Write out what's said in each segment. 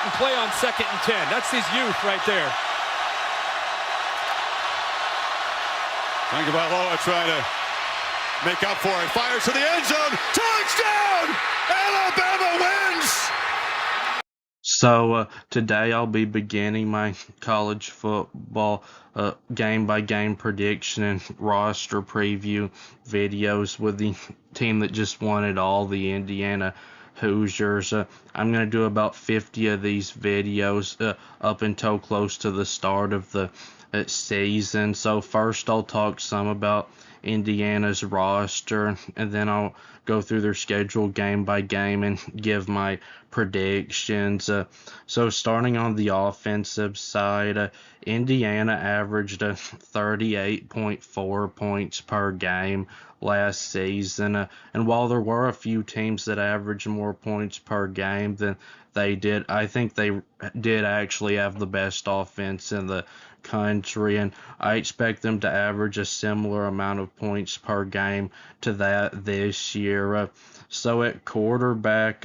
and play on 2nd and 10. That's his youth right there. Tagovailoa trying to make up for it. Fires to the end zone. Touchdown! Alabama wins! So today I'll be beginning my college football game-by-game prediction and roster preview videos with the team that just won it all, the Indiana Hoosiers. I'm going to do about 50 of these videos up until close to the start of the season. So first I'll talk some about Indiana's roster, and then I'll go through their schedule game by game and give my predictions. So starting on the offensive side, Indiana averaged 38.4 points per game last season. And while there were a few teams that averaged more points per game than they did, I think they did actually have the best offense in the country, and I expect them to average a similar amount of points per game to that this year. So at quarterback,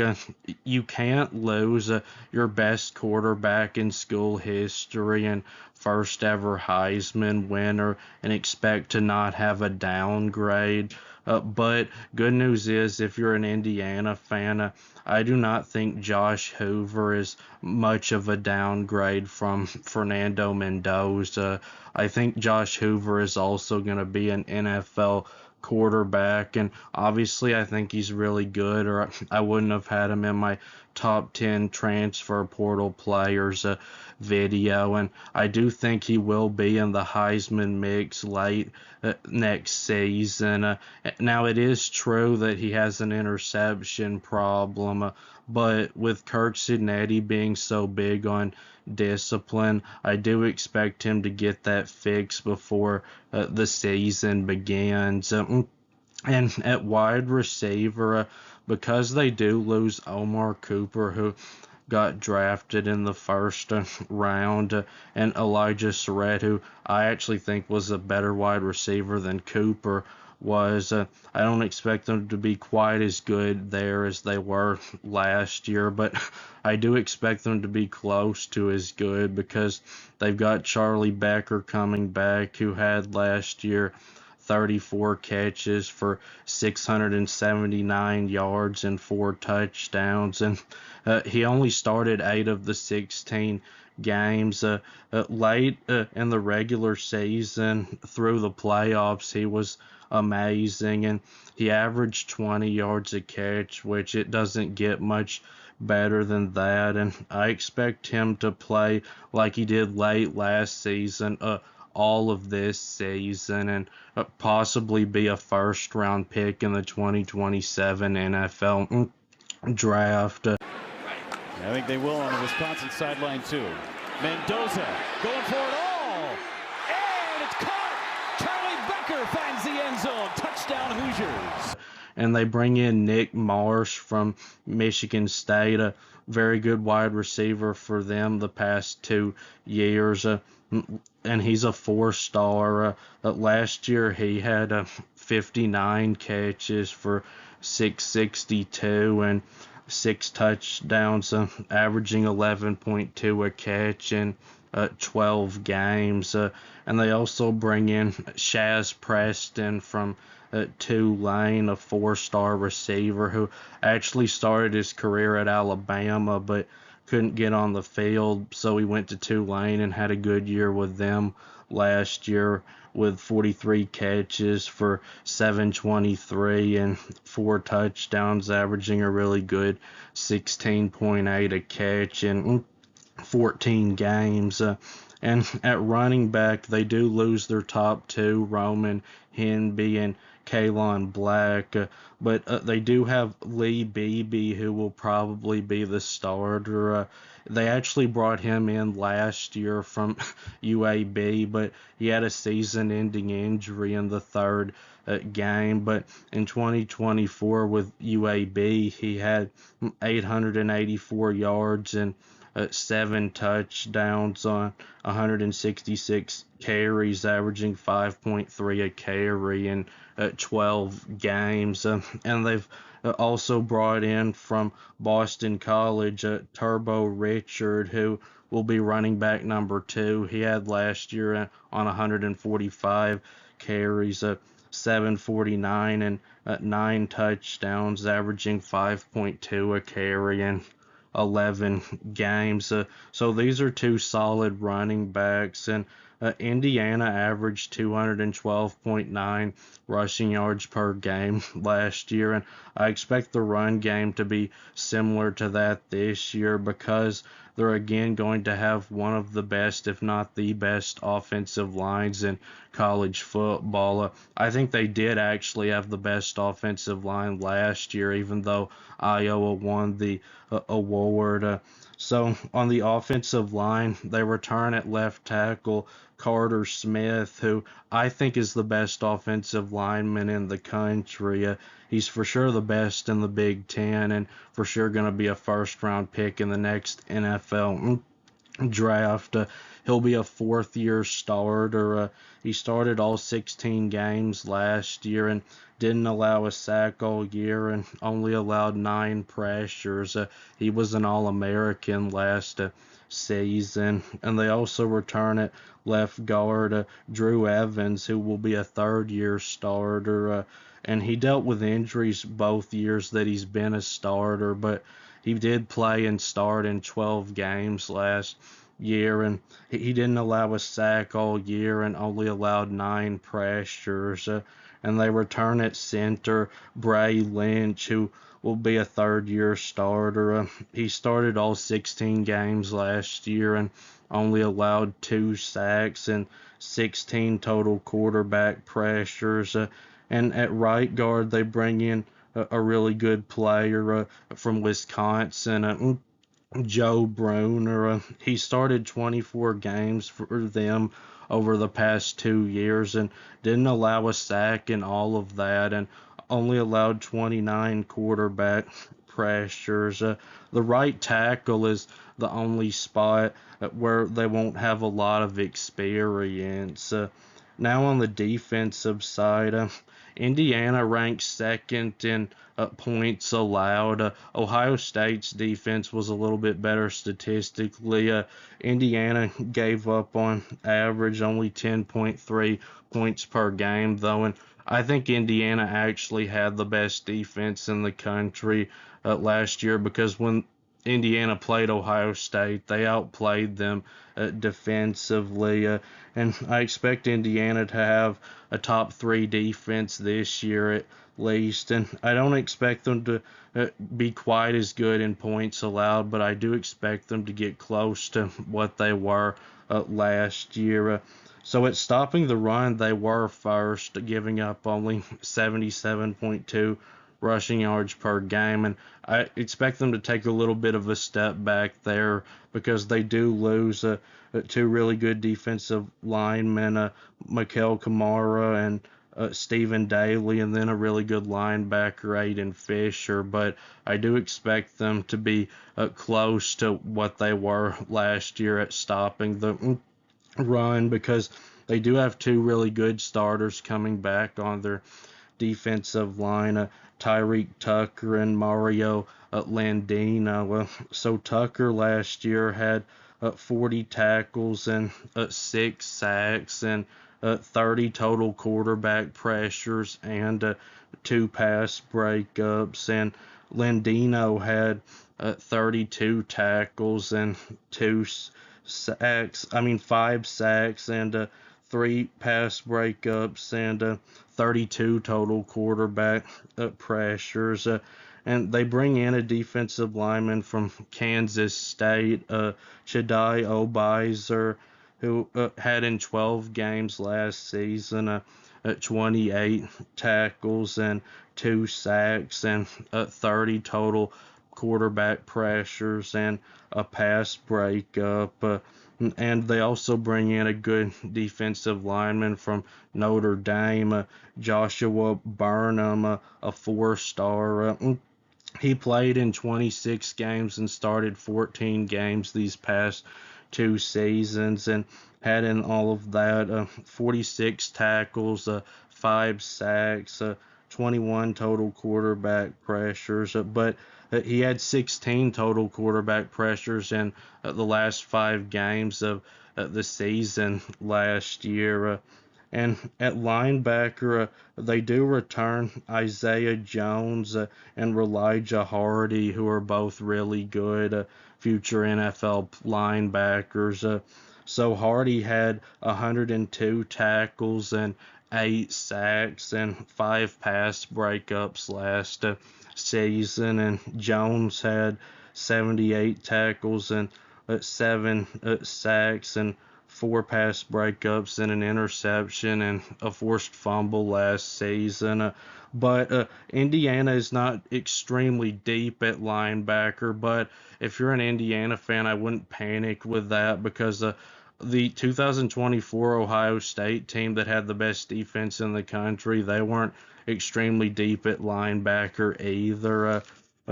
you can't lose your best quarterback in school history and first ever Heisman winner and expect to not have a downgrade. But good news is, if you're an Indiana fan, I do not think Josh Hoover is much of a downgrade from Fernando Mendoza. I think Josh Hoover is also going to be an NFL quarterback, and obviously I think he's really good, or I wouldn't have had him in my top 10 transfer portal players video, and I do think he will be in the Heisman mix late next season. Now, it is true that he has an interception problem, but with Curt Cignetti being so big on discipline, I do expect him to get that fixed before the season begins. And at wide receiver, because they do lose Omar Cooper, who got drafted in the first round, and Elijah Surratt, who I actually think was a better wide receiver than Cooper was. I don't expect them to be quite as good there as they were last year, but I do expect them to be close to as good because they've got Charlie Becker coming back, who had last year 34 catches for 679 yards and 4 touchdowns, and he only started 8 of the 16 games. Late in the regular season through the playoffs, he was amazing, and he averaged 20 yards a catch, which it doesn't get much better than that, and I expect him to play like he did late last season all of this season, and possibly be a first round pick in the 2027 NFL draft. I think they will on the Wisconsin sideline too. Mendoza going for it all, and it's caught. Charlie Becker finds the end zone. Touchdown Hoosiers. And they bring in Nick Marsh from Michigan State, a very good wide receiver for them the past 2 years. And he's a 4-star. Last year he had 59 catches for 662 and 6 touchdowns, averaging 11.2 a catch in 12 games. And they also bring in Shaz Preston from Tulane, a 4-star receiver who actually started his career at Alabama but couldn't get on the field, so he went to Tulane and had a good year with them last year with 43 catches for 723 and 4 touchdowns, averaging a really good 16.8 a catch in 14 games. And at running back, they do lose their top 2, Roman Henby and Kalon Black, but they do have Lee Beebe, who will probably be the starter. They actually brought him in last year from UAB, but he had a season-ending injury in the 3rd game. But in 2024 with UAB, he had 884 yards and 7 touchdowns on 166 carries, averaging 5.3 a carry in 12 games. and they've also brought in from Boston College Turbo Richard, who will be running back number 2. He had last year on 145 carries, 749 and 9 touchdowns, averaging 5.2 a carry in 11 games. So these are two solid running backs, and Indiana averaged 212.9 rushing yards per game last year, and I expect the run game to be similar to that this year because they're again going to have one of the best, if not the best, offensive lines in college football. I think they did actually have the best offensive line last year, even though Iowa won the award. So on the offensive line, they return at left tackle Carter Smith, who I think is the best offensive lineman in the country. He's for sure the best in the Big Ten and for sure going to be a first-round pick in the next NFL draft. He'll be a fourth-year starter. He started all 16 games last year and didn't allow a sack all year and only allowed 9 pressures. He was an All-American last season. And they also return at left guard Drew Evans, who will be a third-year starter. And he dealt with injuries both years that he's been a starter, but he did play and start in 12 games last year, and he didn't allow a sack all year and only allowed 9 pressures. And they return at center Bray Lynch, who will be a third-year starter. He started all 16 games last year and only allowed 2 sacks and 16 total quarterback pressures. And at right guard, they bring in a really good player from Wisconsin, Joe Bruner. He started 24 games for them over the past 2 years and didn't allow a sack in all of that and only allowed 29 quarterback pressures. The right tackle is the only spot where they won't have a lot of experience. Now on the defensive side, Indiana ranks second in points allowed. Ohio State's defense was a little bit better statistically. Indiana gave up on average only 10.3 points per game, though, and I think Indiana actually had the best defense in the country last year because when Indiana played Ohio State, they outplayed them defensively, and I expect Indiana to have a top 3 defense this year at least, and I don't expect them to be quite as good in points allowed, but I do expect them to get close to what they were last year. So at stopping the run, they were first, giving up only 77.2 rushing yards per game, and I expect them to take a little bit of a step back there because they do lose 2 really good defensive linemen, Mikael Kamara and Stephen Daly, and then a really good linebacker, Aiden Fisher, but I do expect them to be close to what they were last year at stopping the run because they do have 2 really good starters coming back on their defensive line, Tyreek Tucker and Mario Landino. So Tucker last year had 40 tackles and 6 sacks and 30 total quarterback pressures and 2 pass breakups. And Landino had 32 tackles and 5 sacks and 3 pass breakups and 32 total quarterback pressures. And they bring in a defensive lineman from Kansas State, Chadai Obizer, who had in 12 games last season 28 tackles and 2 sacks and 30 total quarterback pressures and a pass breakup. And they also bring in a good defensive lineman from Notre Dame, Joshua Burnham, a 4-star. He played in 26 games and started 14 games these past 2 seasons and had in all of that 46 tackles, 5 sacks, 21 total quarterback pressures, but he had 16 total quarterback pressures in the last 5 games of the season last year. And at linebacker, they do return Isaiah Jones and Elijah Hardy, who are both really good future NFL linebackers. So Hardy had 102 tackles and 8 sacks and 5 pass breakups last season, and Jones had 78 tackles and 7 sacks and 4 pass breakups and an interception and a forced fumble last season. But Indiana is not extremely deep at linebacker, but if you're an Indiana fan, I wouldn't panic with that because the 2024 Ohio State team that had the best defense in the country, they weren't extremely deep at linebacker either.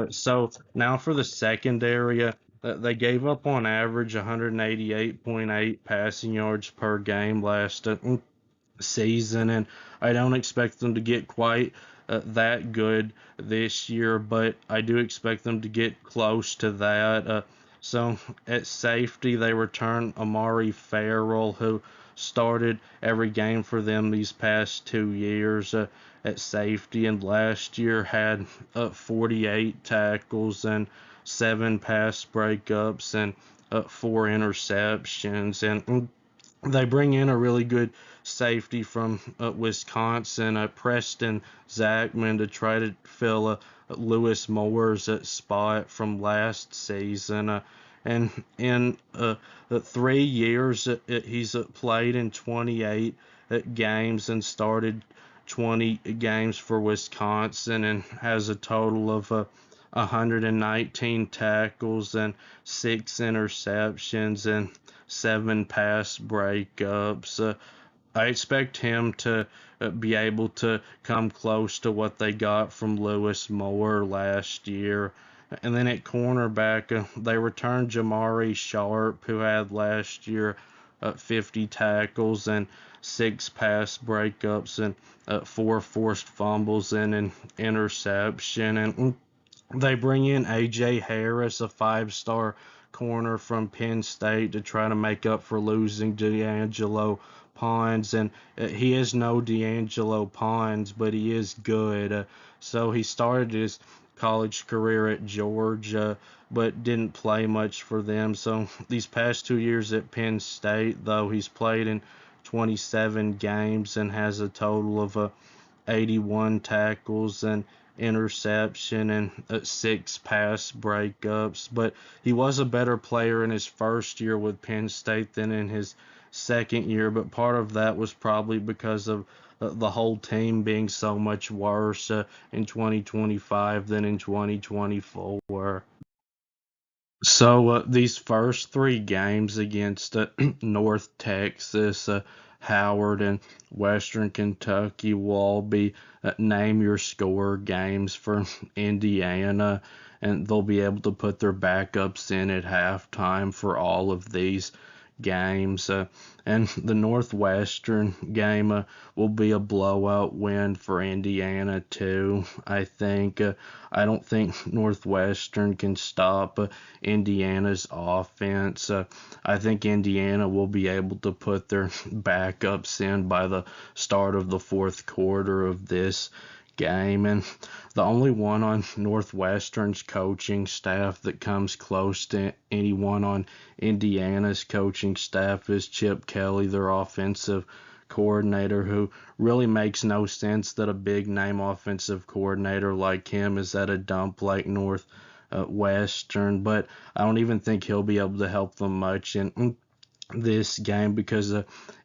So now for the secondary, they gave up on average 188.8 passing yards per game last season, and I don't expect them to get quite that good this year, but I do expect them to get close to that. So at safety, they return Amari Farrell, who started every game for them these past 2 years at safety, and last year had 48 tackles and 7 pass breakups and 4 interceptions. And they bring in a really good safety from Wisconsin, Preston Zachman, to try to fill Lewis Moore's spot from last season. And in 3 years, he's played in 28 games and started 20 games for Wisconsin and has a total of 119 tackles and 6 interceptions and 7 pass breakups. I expect him to be able to come close to what they got from Lewis Moore last year. And then at cornerback, they returned Jamari Sharp, who had last year 50 tackles and 6 pass breakups and 4 forced fumbles and an interception. And they bring in A.J. Harris, a 5-star corner from Penn State, to try to make up for losing D'Angelo Pons. And he is no D'Angelo Pons, but he is good. So he started his college career at Georgia, but didn't play much for them. So these past 2 years at Penn State, though, he's played in 27 games and has a total of 81 tackles and interception and 6 pass breakups. But he was a better player in his first year with Penn State than in his second year, but part of that was probably because of the whole team being so much worse in 2025 than in 2024. So these first 3 games against North Texas, Howard, and Western Kentucky will all be name your score games for Indiana, and they'll be able to put their backups in at halftime for all of these games. And the Northwestern game will be a blowout win for Indiana too. I don't think Northwestern can stop Indiana's offense. I think Indiana will be able to put their backups in by the start of the 4th quarter of this game. And the only one on Northwestern's coaching staff that comes close to anyone on Indiana's coaching staff is Chip Kelly, their offensive coordinator, who really makes no sense that a big name offensive coordinator like him is at a dump like Northwestern. But I don't even think he'll be able to help them much in this game, because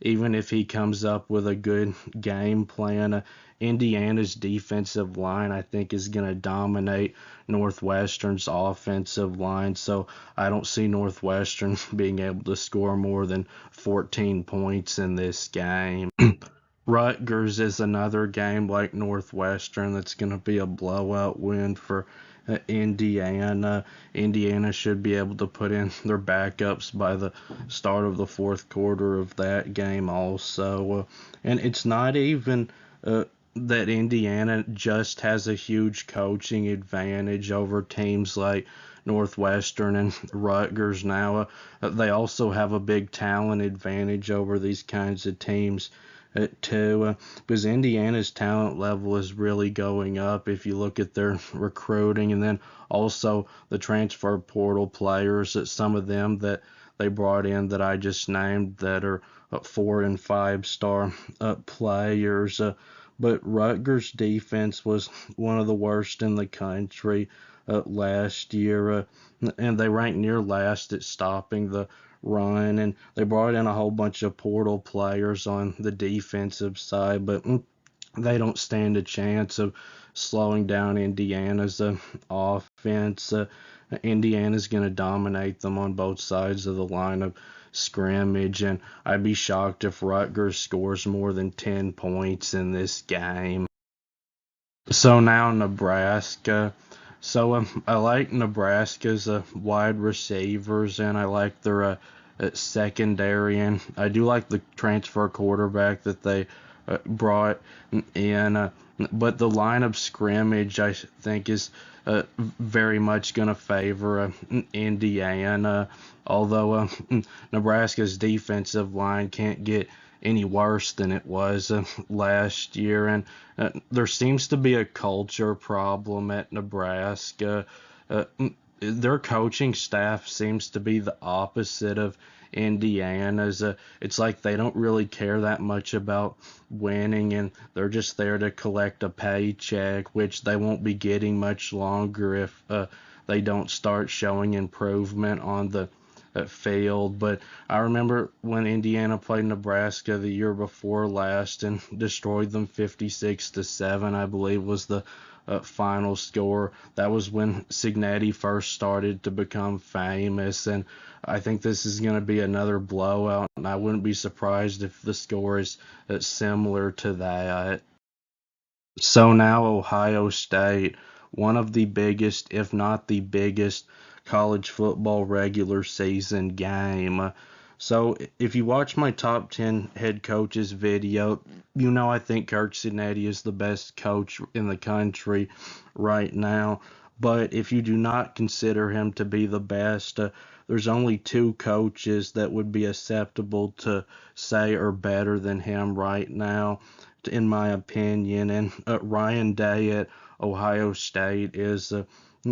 even if he comes up with a good game plan, Indiana's defensive line, I think, is going to dominate Northwestern's offensive line. So I don't see Northwestern being able to score more than 14 points in this game. Rutgers is another game like Northwestern that's going to be a blowout win for Indiana. Indiana should be able to put in their backups by the start of the 4th quarter of that game also. And it's not even that Indiana just has a huge coaching advantage over teams like Northwestern and Rutgers now. They also have a big talent advantage over these kinds of teams too, because Indiana's talent level is really going up if you look at their recruiting, and then also the transfer portal players, that some of them that they brought in that I just named that are 4 and 5 star players. But Rutgers' defense was one of the worst in the country last year, and they ranked near last at stopping the run, and they brought in a whole bunch of portal players on the defensive side, but they don't stand a chance of slowing down Indiana's offense. Indiana's going to dominate them on both sides of the line of scrimmage, and I'd be shocked if Rutgers scores more than 10 points in this game. So now Nebraska. So I like Nebraska's wide receivers, and I like their secondary, and I do like the transfer quarterback that they brought in. But the line of scrimmage, I think, is very much going to favor Indiana, although Nebraska's defensive line can't get any worse than it was last year, and there seems to be a culture problem at Nebraska. Their coaching staff seems to be the opposite of Indiana's. It's like they don't really care that much about winning, and they're just there to collect a paycheck, which they won't be getting much longer if they don't start showing improvement on the field. But I remember when Indiana played Nebraska the year before last and destroyed them 56-7, I believe was the final score. That was when Cignetti first started to become famous, and I think this is going to be another blowout, and I wouldn't be surprised if the score is similar to that. So now Ohio State, one of the biggest, if not the biggest, college football regular season game. So if you watch my top 10 head coaches video, you know I think Curt Cignetti is the best coach in the country right now. But if you do not consider him to be the best, there's only 2 coaches that would be acceptable to say are better than him right now, in my opinion. And Ryan Day at Ohio State is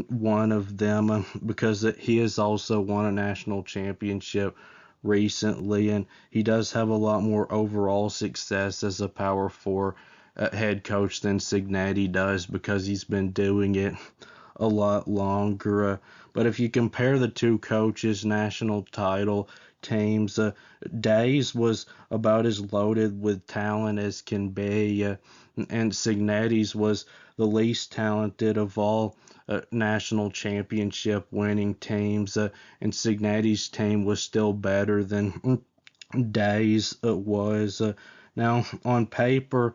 one of them because he has also won a national championship recently, and he does have a lot more overall success as a Power 4 head coach than Cignetti does because he's been doing it a lot longer. But if you compare the 2 coaches' national title teams, Day's was about as loaded with talent as can be, and Cignetti's was the least talented of all national championship winning teams, and Cignetti's team was still better than Day's was. Now, on paper,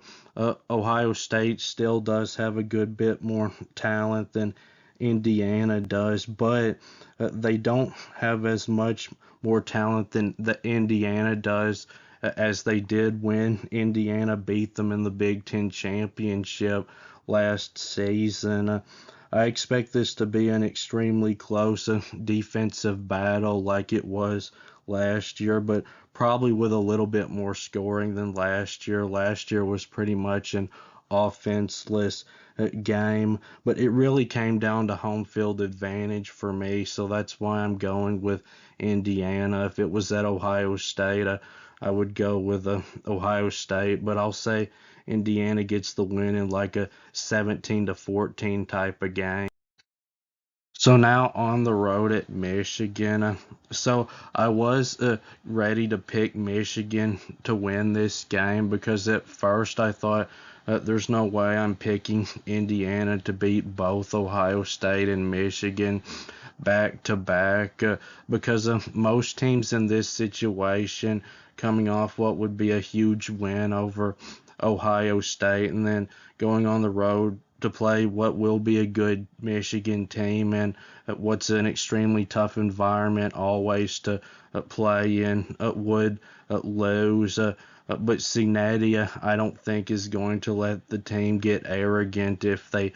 Ohio State still does have a good bit more talent than Indiana does, but they don't have as much more talent than the Indiana does, as they did when Indiana beat them in the Big Ten championship last season. I expect this to be an extremely close defensive battle like it was last year, but probably with a little bit more scoring than last year. Last year was pretty much an offenseless game, but it really came down to home field advantage for me, so that's why I'm going with Indiana. If it was at Ohio State, I would go with Ohio State, but I'll say Indiana gets the win in like a 17-14 type of game. So now on the road at Michigan. So I was ready to pick Michigan to win this game because at first I thought there's no way I'm picking Indiana to beat both Ohio State and Michigan back to back because most teams in this situation coming off what would be a huge win over Ohio State and then going on the road to play what will be a good Michigan team and what's an extremely tough environment always to play in would lose. But Cignetti, I don't think is going to let the team get arrogant if they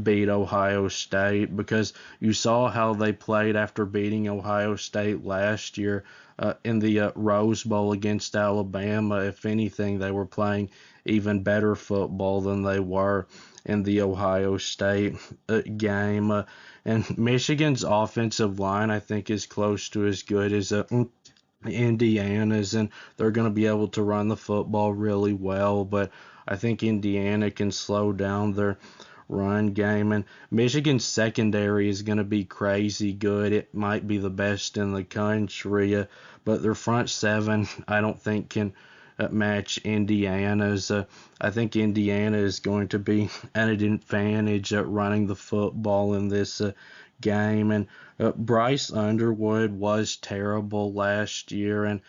beat Ohio State, because you saw how they played after beating Ohio State last year in the Rose Bowl against Alabama. If anything, they were playing even better football than they were in the Ohio State game. And Michigan's offensive line, I think, is close to as good as Indiana's, and they're going to be able to run the football really well. But I think Indiana can slow down their run game, and Michigan's secondary is going to be crazy good. It might be the best in the country, but their front seven I don't think can match Indiana's. I think Indiana is going to be at an advantage at running the football in this game. And Bryce Underwood was terrible last year, and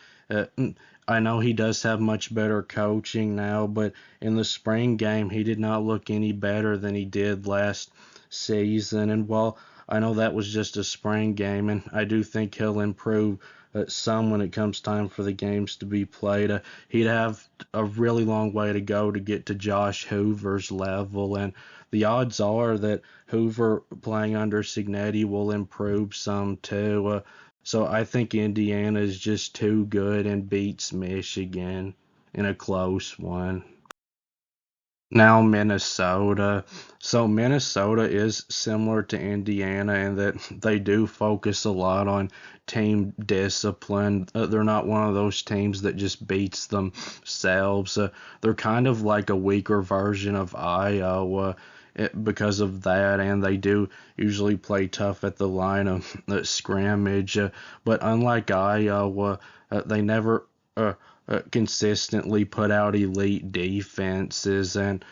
I know he does have much better coaching now, but in the spring game he did not look any better than he did last season. And while I know that was just a spring game, and I do think he'll improve some when it comes time for the games to be played, he'd have a really long way to go to get to Josh Hoover's level, and the odds are that Hoover playing under Cignetti will improve some too. So I think Indiana is just too good and beats Michigan in a close one. Now Minnesota. So Minnesota is similar to Indiana in that they do focus a lot on team discipline. They're not one of those teams that just beats themselves. They're kind of like a weaker version of Iowa because of that, and they do usually play tough at the line of scrimmage. But unlike Iowa, they never consistently put out elite defenses, and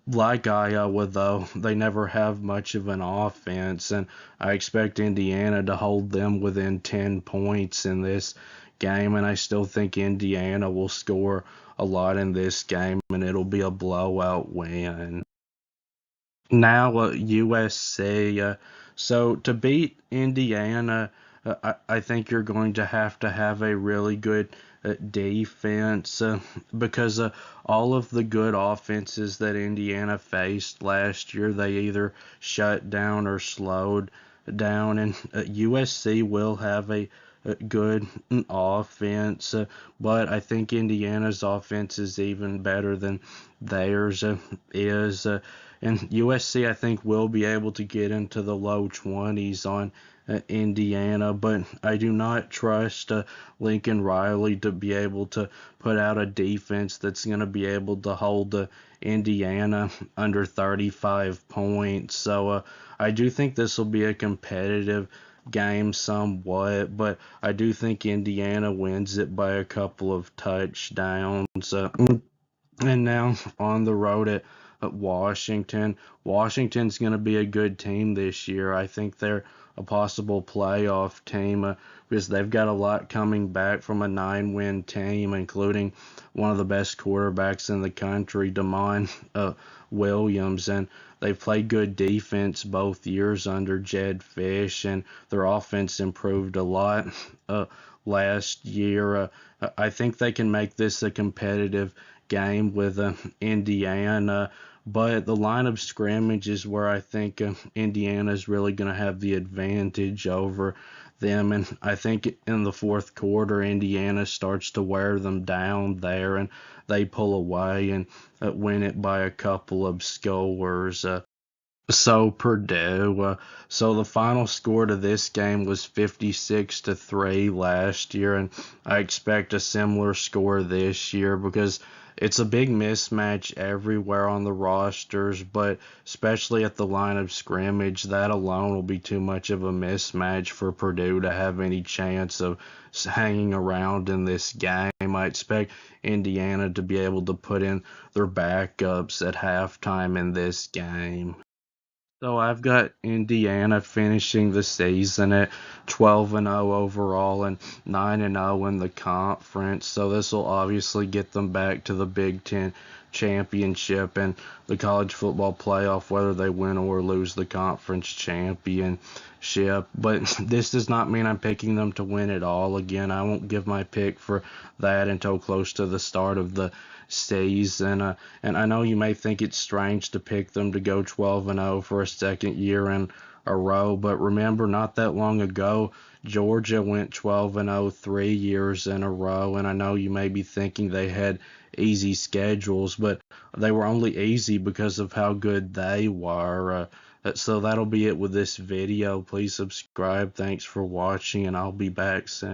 like Iowa though, they never have much of an offense, and I expect Indiana to hold them within 10 points in this game, and I still think Indiana will score a lot in this game, and it'll be a blowout win. Now USC. So to beat Indiana, I think you're going to have a really good defense, because all of the good offenses that Indiana faced last year, they either shut down or slowed down, and USC will have a good offense, but I think Indiana's offense is even better than theirs is. And USC, I think, will be able to get into the low 20s on Indiana, but I do not trust Lincoln Riley to be able to put out a defense that's going to be able to hold Indiana under 35 points. So I do think this will be a competitive game somewhat, but I do think Indiana wins it by a couple of touchdowns. And now on the road at Washington. Washington's going to be a good team this year. I think they're a possible playoff team because they've got a lot coming back from a 9-win team, including one of the best quarterbacks in the country, Damon Williams, and they've played good defense both years under Jed Fish, and their offense improved a lot last year. I think they can make this a competitive game with Indiana, but the line of scrimmage is where I think Indiana is really going to have the advantage over them, and I think in the fourth quarter Indiana starts to wear them down there, and they pull away and win it by a couple of scores. So Purdue. So the final score to this game was 56-3 last year, and I expect a similar score this year because it's a big mismatch everywhere on the rosters, but especially at the line of scrimmage, that alone will be too much of a mismatch for Purdue to have any chance of hanging around in this game. I expect Indiana to be able to put in their backups at halftime in this game. So I've got Indiana finishing the season at 12-0 overall and 9-0 in the conference. So this will obviously get them back to the Big Ten championship and the college football playoff, whether they win or lose the conference championship. But this does not mean I'm picking them to win it all. Again, I won't give my pick for that until close to the start of the season. And I know you may think it's strange to pick them to go 12-0 for a second year in a row, but remember, not that long ago, Georgia went 12-0 3 years in a row, and I know you may be thinking they had easy schedules, but they were only easy because of how good they were. So that'll be it with this video. Please subscribe. Thanks for watching, and I'll be back soon.